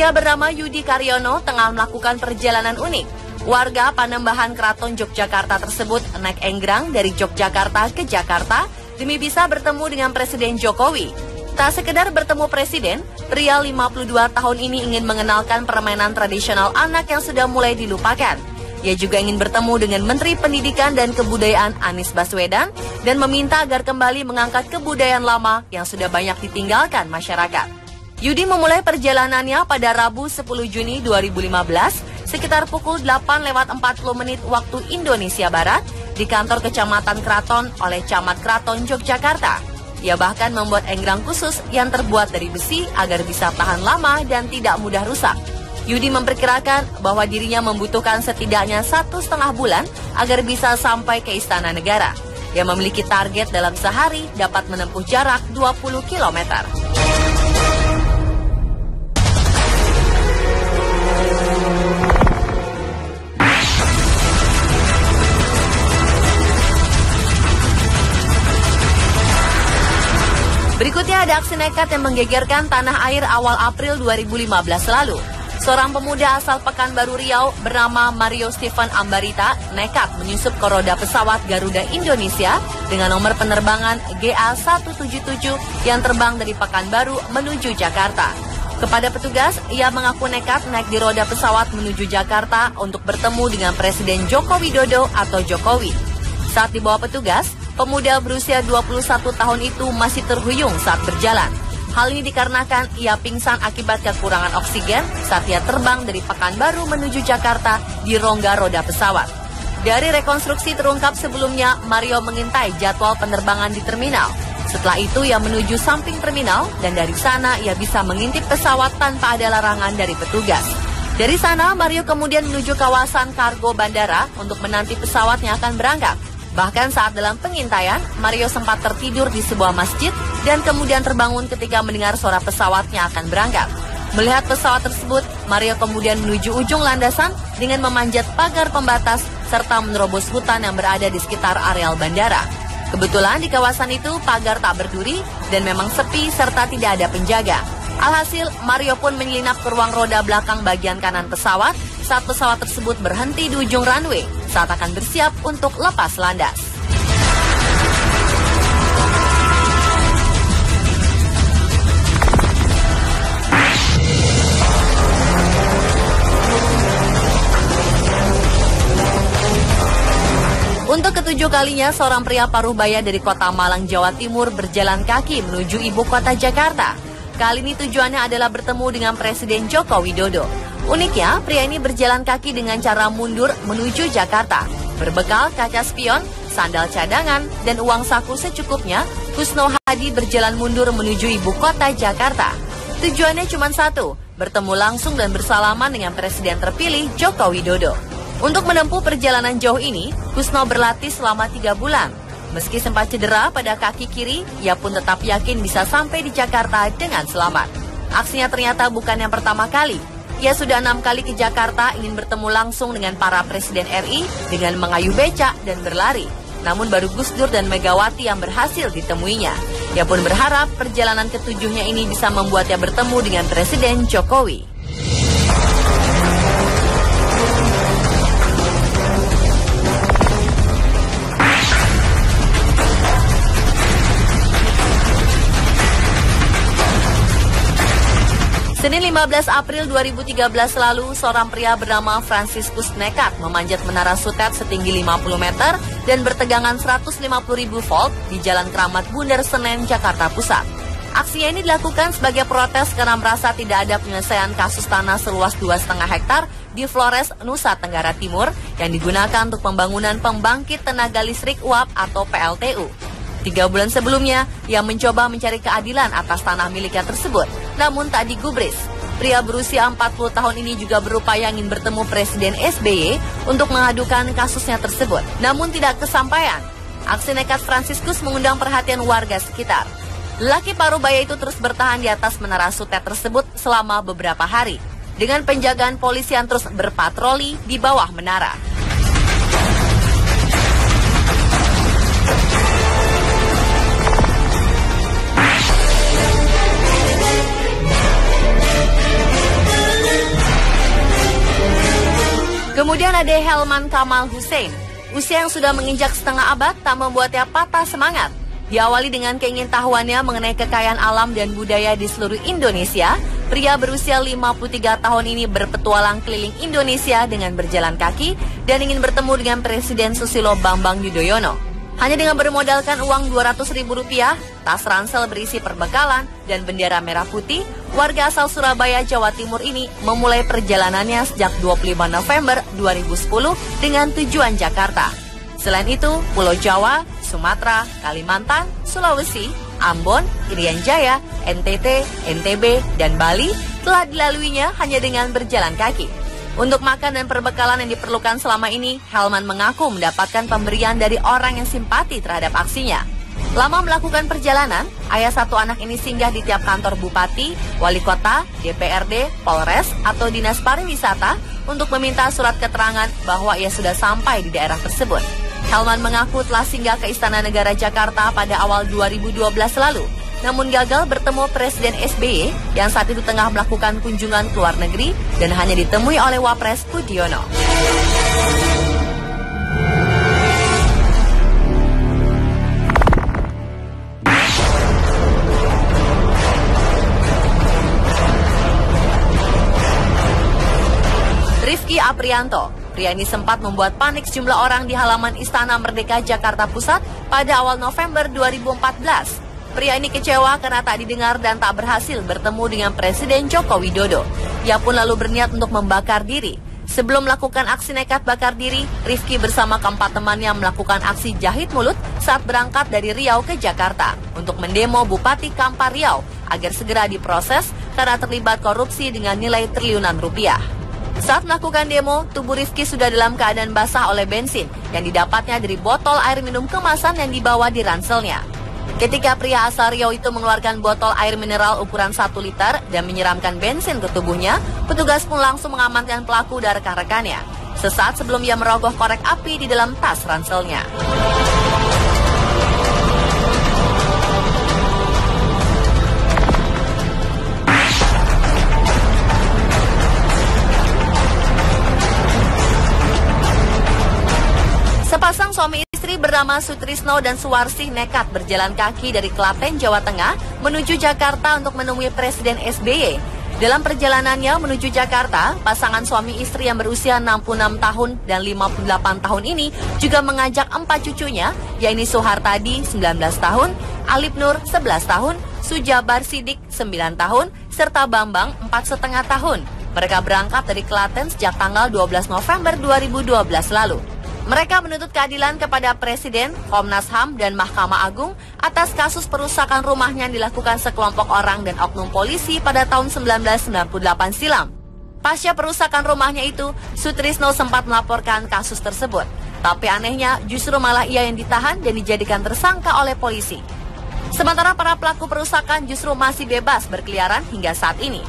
Pria bernama Yudi Karyono tengah melakukan perjalanan unik. Warga Panembahan Keraton Yogyakarta tersebut naik enggrang dari Yogyakarta ke Jakarta demi bisa bertemu dengan Presiden Jokowi. Tak sekedar bertemu Presiden, pria 52 tahun ini ingin mengenalkan permainan tradisional anak yang sudah mulai dilupakan. Ia juga ingin bertemu dengan Menteri Pendidikan dan Kebudayaan Anies Baswedan dan meminta agar kembali mengangkat kebudayaan lama yang sudah banyak ditinggalkan masyarakat. Yudi memulai perjalanannya pada Rabu 10 Juni 2015 sekitar pukul 8:40 waktu Indonesia Barat di kantor Kecamatan Keraton oleh Camat Keraton Yogyakarta. Ia bahkan membuat enggrang khusus yang terbuat dari besi agar bisa tahan lama dan tidak mudah rusak. Yudi memperkirakan bahwa dirinya membutuhkan setidaknya 1,5 bulan agar bisa sampai ke Istana Negara. Ia memiliki target dalam sehari dapat menempuh jarak 20 km. Berikutnya ada aksi nekat yang menggegerkan tanah air awal April 2015 lalu. Seorang pemuda asal Pekanbaru Riau bernama Mario Stephen Ambarita nekat menyusup ke roda pesawat Garuda Indonesia dengan nomor penerbangan GA177 yang terbang dari Pekanbaru menuju Jakarta. Kepada petugas, ia mengaku nekat naik di roda pesawat menuju Jakarta untuk bertemu dengan Presiden Joko Widodo atau Jokowi. Saat dibawa petugas, pemuda berusia 21 tahun itu masih terhuyung saat berjalan. Hal ini dikarenakan ia pingsan akibat kekurangan oksigen saat ia terbang dari Pekanbaru menuju Jakarta di rongga roda pesawat. Dari rekonstruksi terungkap sebelumnya, Mario mengintai jadwal penerbangan di terminal. Setelah itu ia menuju samping terminal dan dari sana ia bisa mengintip pesawat tanpa ada larangan dari petugas. Dari sana, Mario kemudian menuju kawasan kargo bandara untuk menanti pesawat yang akan berangkat. Bahkan saat dalam pengintaian, Mario sempat tertidur di sebuah masjid dan kemudian terbangun ketika mendengar suara pesawat yang akan berangkat. Melihat pesawat tersebut, Mario kemudian menuju ujung landasan dengan memanjat pagar pembatas serta menerobos hutan yang berada di sekitar areal bandara. Kebetulan di kawasan itu pagar tak berduri dan memang sepi serta tidak ada penjaga. Alhasil, Mario pun menyelinap ke ruang roda belakang bagian kanan pesawat saat pesawat tersebut berhenti di ujung runway saat akan bersiap untuk lepas landas. Untuk ketujuh kalinya, seorang pria paruh baya dari kota Malang, Jawa Timur berjalan kaki menuju ibu kota Jakarta. Kali ini tujuannya adalah bertemu dengan Presiden Joko Widodo. Uniknya, pria ini berjalan kaki dengan cara mundur menuju Jakarta. Berbekal kaca spion, sandal cadangan, dan uang saku secukupnya, Kusno Hadi berjalan mundur menuju ibu kota Jakarta. Tujuannya cuma satu, bertemu langsung dan bersalaman dengan Presiden terpilih Joko Widodo. Untuk menempuh perjalanan jauh ini, Kusno berlatih selama 3 bulan. Meski sempat cedera pada kaki kiri, ia pun tetap yakin bisa sampai di Jakarta dengan selamat. Aksinya ternyata bukan yang pertama kali. Ia sudah 6 kali ke Jakarta ingin bertemu langsung dengan para Presiden RI dengan mengayuh becak dan berlari. Namun baru Gus Dur dan Megawati yang berhasil ditemuinya. Ia pun berharap perjalanan ketujuhnya ini bisa membuatnya bertemu dengan Presiden Jokowi. Senin 15 April 2013 lalu, seorang pria bernama Franciscus nekat memanjat menara sutet setinggi 50 meter dan bertegangan 150.000 volt di Jalan Keramat Bundar Senen, Jakarta Pusat. Aksinya ini dilakukan sebagai protes karena merasa tidak ada penyelesaian kasus tanah seluas 2,5 hektar di Flores, Nusa Tenggara Timur yang digunakan untuk pembangunan pembangkit tenaga listrik uap atau PLTU. 3 bulan sebelumnya, ia mencoba mencari keadilan atas tanah miliknya tersebut, namun tak digubris. Pria berusia 40 tahun ini juga berupaya ingin bertemu Presiden SBY untuk mengadukan kasusnya tersebut, namun tidak kesampaian. Aksi nekat Franciscus mengundang perhatian warga sekitar. Lelaki paruh baya itu terus bertahan di atas menara sutet tersebut selama beberapa hari, dengan penjagaan polisi yang terus berpatroli di bawah menara. Kemudian ada Helman Kamal Hussein. Usia yang sudah menginjak setengah abad tak membuatnya patah semangat. Diawali dengan keingintahuannya mengenai kekayaan alam dan budaya di seluruh Indonesia, pria berusia 53 tahun ini berpetualang keliling Indonesia dengan berjalan kaki dan ingin bertemu dengan Presiden Susilo Bambang Yudhoyono. Hanya dengan bermodalkan uang Rp200.000, tas ransel berisi perbekalan, dan bendera merah putih, warga asal Surabaya, Jawa Timur ini memulai perjalanannya sejak 25 November 2010 dengan tujuan Jakarta. Selain itu, Pulau Jawa, Sumatera, Kalimantan, Sulawesi, Ambon, Irian Jaya, NTT, NTB, dan Bali telah dilaluinya hanya dengan berjalan kaki. Untuk makan dan perbekalan yang diperlukan selama ini, Helman mengaku mendapatkan pemberian dari orang yang simpati terhadap aksinya. Lama melakukan perjalanan, ayah satu anak ini singgah di tiap kantor bupati, wali kota, DPRD, Polres, atau Dinas Pariwisata untuk meminta surat keterangan bahwa ia sudah sampai di daerah tersebut. Helman mengaku telah singgah ke Istana Negara Jakarta pada awal 2012 lalu, namun gagal bertemu Presiden SBY yang saat itu tengah melakukan kunjungan ke luar negeri dan hanya ditemui oleh Wapres Budiono. Rifki Aprianto. Pria ini sempat membuat panik sejumlah orang di halaman Istana Merdeka Jakarta Pusat pada awal November 2014. Pria ini kecewa karena tak didengar dan tak berhasil bertemu dengan Presiden Joko Widodo. Ia pun lalu berniat untuk membakar diri. Sebelum melakukan aksi nekat bakar diri, Rifki bersama keempat temannya melakukan aksi jahit mulut saat berangkat dari Riau ke Jakarta untuk mendemo Bupati Kampar Riau agar segera diproses karena terlibat korupsi dengan nilai triliunan rupiah. Saat melakukan demo, tubuh Rifki sudah dalam keadaan basah oleh bensin yang didapatnya dari botol air minum kemasan yang dibawa di ranselnya. Ketika pria asal Riau itu mengeluarkan botol air mineral ukuran 1 liter dan menyiramkan bensin ke tubuhnya, petugas pun langsung mengamankan pelaku dan rekan-rekannya. Sesaat sebelum ia merogoh korek api di dalam tas ranselnya. Sepasang suami istri bernama Sutrisno dan Suwarsih nekat berjalan kaki dari Klaten, Jawa Tengah menuju Jakarta untuk menemui Presiden SBY. Dalam perjalanannya menuju Jakarta, pasangan suami istri yang berusia 66 tahun dan 58 tahun ini juga mengajak 4 cucunya, yaitu Soehartadi 19 tahun, Alip Nur 11 tahun, Sujabar Sidik 9 tahun, serta Bambang 4,5 tahun. Mereka berangkat dari Klaten sejak tanggal 12 November 2012 lalu. Mereka menuntut keadilan kepada Presiden, Komnas HAM, dan Mahkamah Agung atas kasus perusakan rumahnya yang dilakukan sekelompok orang dan oknum polisi pada tahun 1998 silam. Pasca perusakan rumahnya itu, Sutrisno sempat melaporkan kasus tersebut. Tapi anehnya, justru malah ia yang ditahan dan dijadikan tersangka oleh polisi. Sementara para pelaku perusakan justru masih bebas berkeliaran hingga saat ini.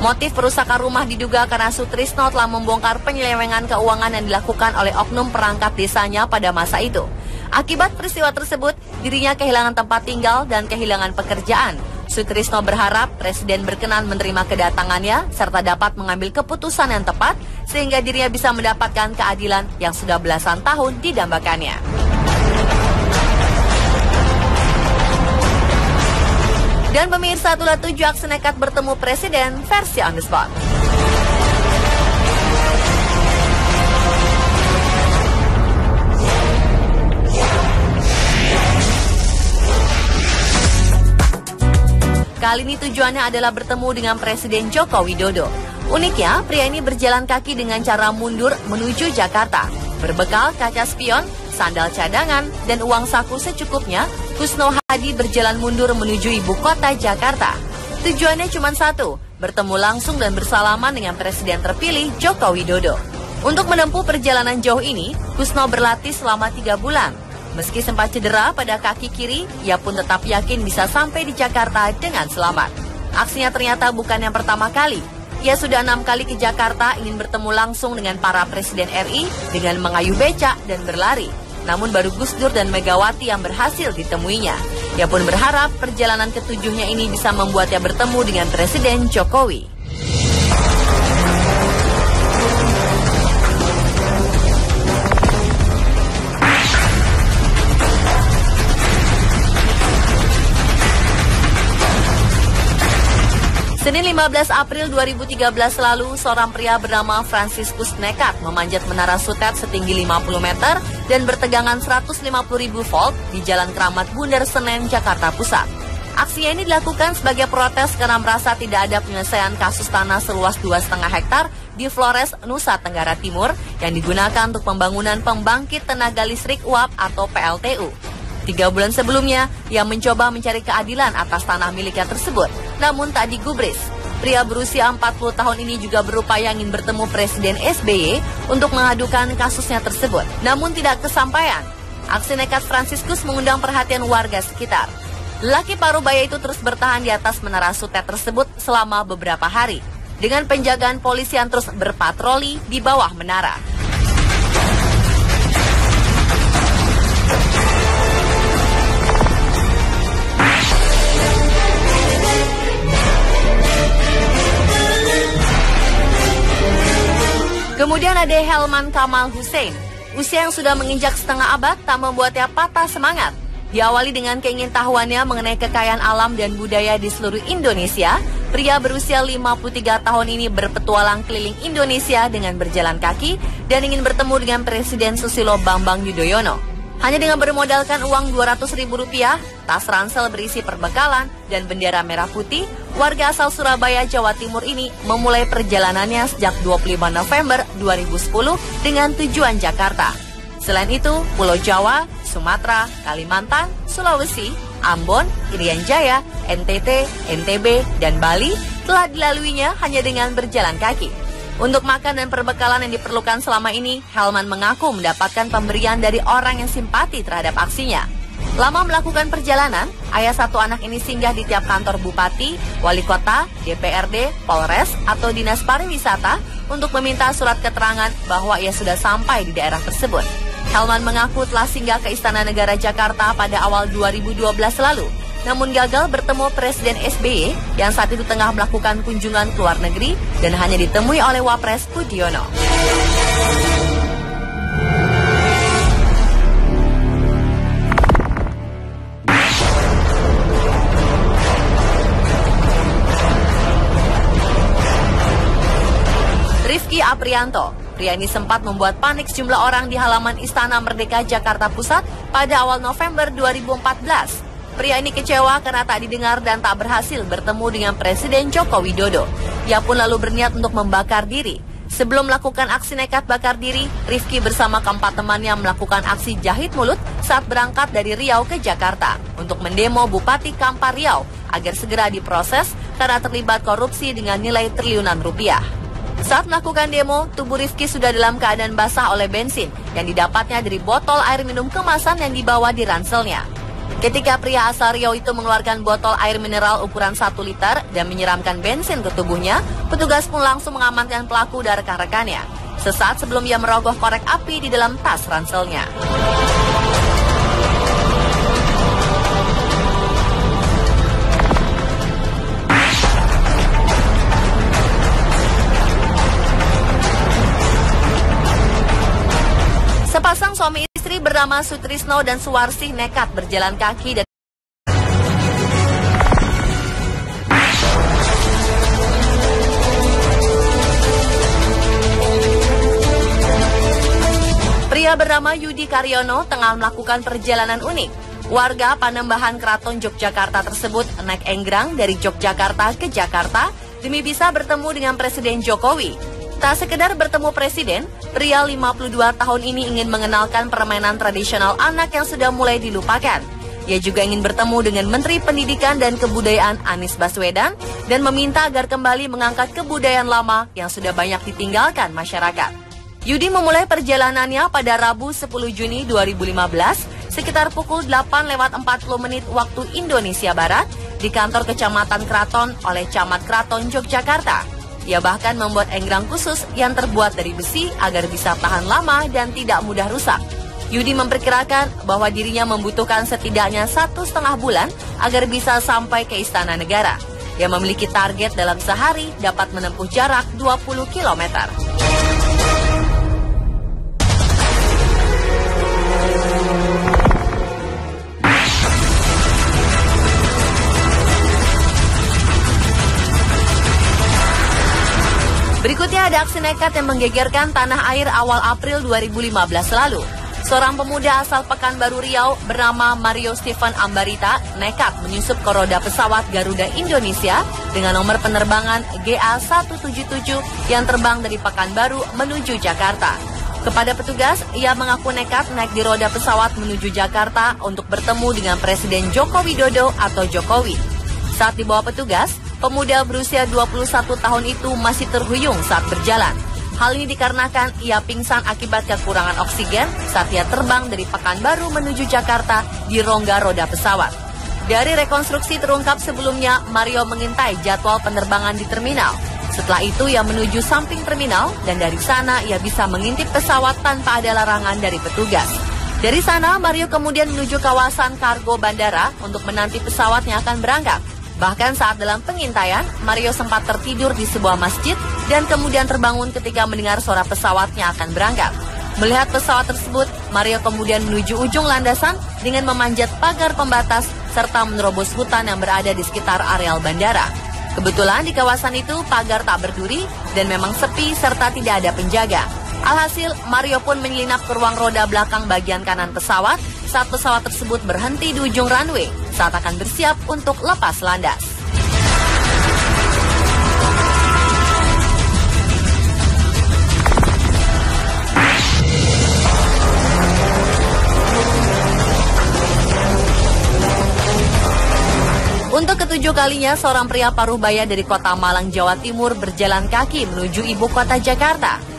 Motif perusakan rumah diduga karena Sutrisno telah membongkar penyelewengan keuangan yang dilakukan oleh oknum perangkat desanya pada masa itu. Akibat peristiwa tersebut, dirinya kehilangan tempat tinggal dan kehilangan pekerjaan. Sutrisno berharap Presiden berkenan menerima kedatangannya serta dapat mengambil keputusan yang tepat sehingga dirinya bisa mendapatkan keadilan yang sudah belasan tahun didambakannya. Dan pemirsa, itulah 7 aksi nekat bertemu Presiden versi on the spot. Kali ini tujuannya adalah bertemu dengan Presiden Joko Widodo. Uniknya, pria ini berjalan kaki dengan cara mundur menuju Jakarta. Berbekal kaca spion, sandal cadangan, dan uang saku secukupnya, Kusno Hadi berjalan mundur menuju ibu kota Jakarta. Tujuannya cuma satu, bertemu langsung dan bersalaman dengan Presiden terpilih Joko Widodo. Untuk menempuh perjalanan jauh ini, Kusno berlatih selama 3 bulan. Meski sempat cedera pada kaki kiri, ia pun tetap yakin bisa sampai di Jakarta dengan selamat. Aksinya ternyata bukan yang pertama kali. Ia sudah 6 kali ke Jakarta ingin bertemu langsung dengan para Presiden RI dengan mengayuh becak dan berlari. Namun baru Gus Dur dan Megawati yang berhasil ditemuinya. Ia pun berharap perjalanan ketujuhnya ini bisa membuatnya bertemu dengan Presiden Jokowi. Senin 15 April 2013 lalu, seorang pria bernama Franciscus nekat memanjat menara Sutet setinggi 50 meter dan bertegangan 150.000 volt di Jalan Keramat Bundar Senen, Jakarta Pusat. Aksinya ini dilakukan sebagai protes karena merasa tidak ada penyelesaian kasus tanah seluas 2,5 hektar di Flores, Nusa Tenggara Timur yang digunakan untuk pembangunan pembangkit tenaga listrik uap atau PLTU. 3 bulan sebelumnya, ia mencoba mencari keadilan atas tanah miliknya tersebut, namun tak digubris. Pria berusia 40 tahun ini juga berupaya ingin bertemu Presiden SBY untuk mengadukan kasusnya tersebut, namun tidak kesampaian. Aksi nekat Franciscus mengundang perhatian warga sekitar. Lelaki parubaya itu terus bertahan di atas menara Sutet tersebut selama beberapa hari, dengan penjagaan polisi yang terus berpatroli di bawah menara. Kemudian ada Helman Kamal Hussein. Usia yang sudah menginjak setengah abad tak membuatnya patah semangat. Diawali dengan keingintahuannya mengenai kekayaan alam dan budaya di seluruh Indonesia, pria berusia 53 tahun ini berpetualang keliling Indonesia dengan berjalan kaki dan ingin bertemu dengan Presiden Susilo Bambang Yudhoyono. Hanya dengan bermodalkan uang Rp200.000, tas ransel berisi perbekalan, dan bendera merah putih, warga asal Surabaya, Jawa Timur ini memulai perjalanannya sejak 25 November 2010 dengan tujuan Jakarta. Selain itu, Pulau Jawa, Sumatera, Kalimantan, Sulawesi, Ambon, Irian Jaya, NTT, NTB, dan Bali telah dilaluinya hanya dengan berjalan kaki. Untuk makan dan perbekalan yang diperlukan selama ini, Helman mengaku mendapatkan pemberian dari orang yang simpati terhadap aksinya. Lama melakukan perjalanan, ayah satu anak ini singgah di tiap kantor bupati, wali kota, DPRD, Polres, atau Dinas Pariwisata untuk meminta surat keterangan bahwa ia sudah sampai di daerah tersebut. Helman mengaku telah singgah ke Istana Negara Jakarta pada awal 2012 lalu, namun gagal bertemu Presiden SBY yang saat itu tengah melakukan kunjungan ke luar negeri dan hanya ditemui oleh Wapres Budiono. Rifki Aprianto. Pria ini sempat membuat panik sejumlah orang di halaman Istana Merdeka Jakarta Pusat pada awal November 2014. Pria ini kecewa karena tak didengar dan tak berhasil bertemu dengan Presiden Joko Widodo. Ia pun lalu berniat untuk membakar diri. Sebelum melakukan aksi nekat bakar diri, Rifki bersama keempat temannya melakukan aksi jahit mulut saat berangkat dari Riau ke Jakarta untuk mendemo Bupati Kampar Riau agar segera diproses karena terlibat korupsi dengan nilai triliunan rupiah. Saat melakukan demo, tubuh Rifki sudah dalam keadaan basah oleh bensin yang didapatnya dari botol air minum kemasan yang dibawa di ranselnya. Ketika pria asal Riau itu mengeluarkan botol air mineral ukuran 1 liter dan menyiramkan bensin ke tubuhnya, petugas pun langsung mengamankan pelaku dari rekan-rekannya. Sesaat sebelum ia merogoh korek api di dalam tas ranselnya. Sepasang suami istri bernama Sutrisno dan Suwarsih nekat berjalan kaki dan pria bernama Yudi Karyono tengah melakukan perjalanan unik. Warga Panembahan Keraton Yogyakarta tersebut naik enggrang dari Yogyakarta ke Jakarta demi bisa bertemu dengan Presiden Jokowi. Tak sekedar bertemu Presiden, pria 52 tahun ini ingin mengenalkan permainan tradisional anak yang sudah mulai dilupakan. Ia juga ingin bertemu dengan Menteri Pendidikan dan Kebudayaan Anies Baswedan dan meminta agar kembali mengangkat kebudayaan lama yang sudah banyak ditinggalkan masyarakat. Yudi memulai perjalanannya pada Rabu 10 Juni 2015 sekitar pukul 8:40 waktu Indonesia Barat di kantor Kecamatan Keraton oleh Camat Keraton Yogyakarta. Ia bahkan membuat enggrang khusus yang terbuat dari besi agar bisa tahan lama dan tidak mudah rusak. Yudi memperkirakan bahwa dirinya membutuhkan setidaknya 1,5 bulan agar bisa sampai ke Istana Negara. Ia memiliki target dalam sehari dapat menempuh jarak 20 km. ada aksi nekat yang menggegerkan tanah air awal April 2015 lalu. Seorang pemuda asal Pekanbaru Riau bernama Mario Stefan Ambarita nekat menyusup ke roda pesawat Garuda Indonesia dengan nomor penerbangan GA177 yang terbang dari Pekanbaru menuju Jakarta. Kepada petugas, ia mengaku nekat naik di roda pesawat menuju Jakarta untuk bertemu dengan Presiden Joko Widodo atau Jokowi. Saat dibawa petugas, pemuda berusia 21 tahun itu masih terhuyung saat berjalan. Hal ini dikarenakan ia pingsan akibat kekurangan oksigen saat ia terbang dari Pekanbaru menuju Jakarta di rongga roda pesawat. Dari rekonstruksi terungkap sebelumnya, Mario mengintai jadwal penerbangan di terminal. Setelah itu ia menuju samping terminal dan dari sana ia bisa mengintip pesawat tanpa ada larangan dari petugas. Dari sana, Mario kemudian menuju kawasan kargo bandara untuk menanti pesawat yang akan berangkat. Bahkan saat dalam pengintaian, Mario sempat tertidur di sebuah masjid dan kemudian terbangun ketika mendengar suara pesawat yang akan berangkat. Melihat pesawat tersebut, Mario kemudian menuju ujung landasan dengan memanjat pagar pembatas serta menerobos hutan yang berada di sekitar areal bandara. Kebetulan di kawasan itu pagar tak berduri dan memang sepi serta tidak ada penjaga. Alhasil, Mario pun menyelinap ke ruang roda belakang bagian kanan pesawat saat pesawat tersebut berhenti di ujung runway saat akan bersiap untuk lepas landas. Untuk ketujuh kalinya, seorang pria paruh baya dari kota Malang, Jawa Timur berjalan kaki menuju ibu kota Jakarta.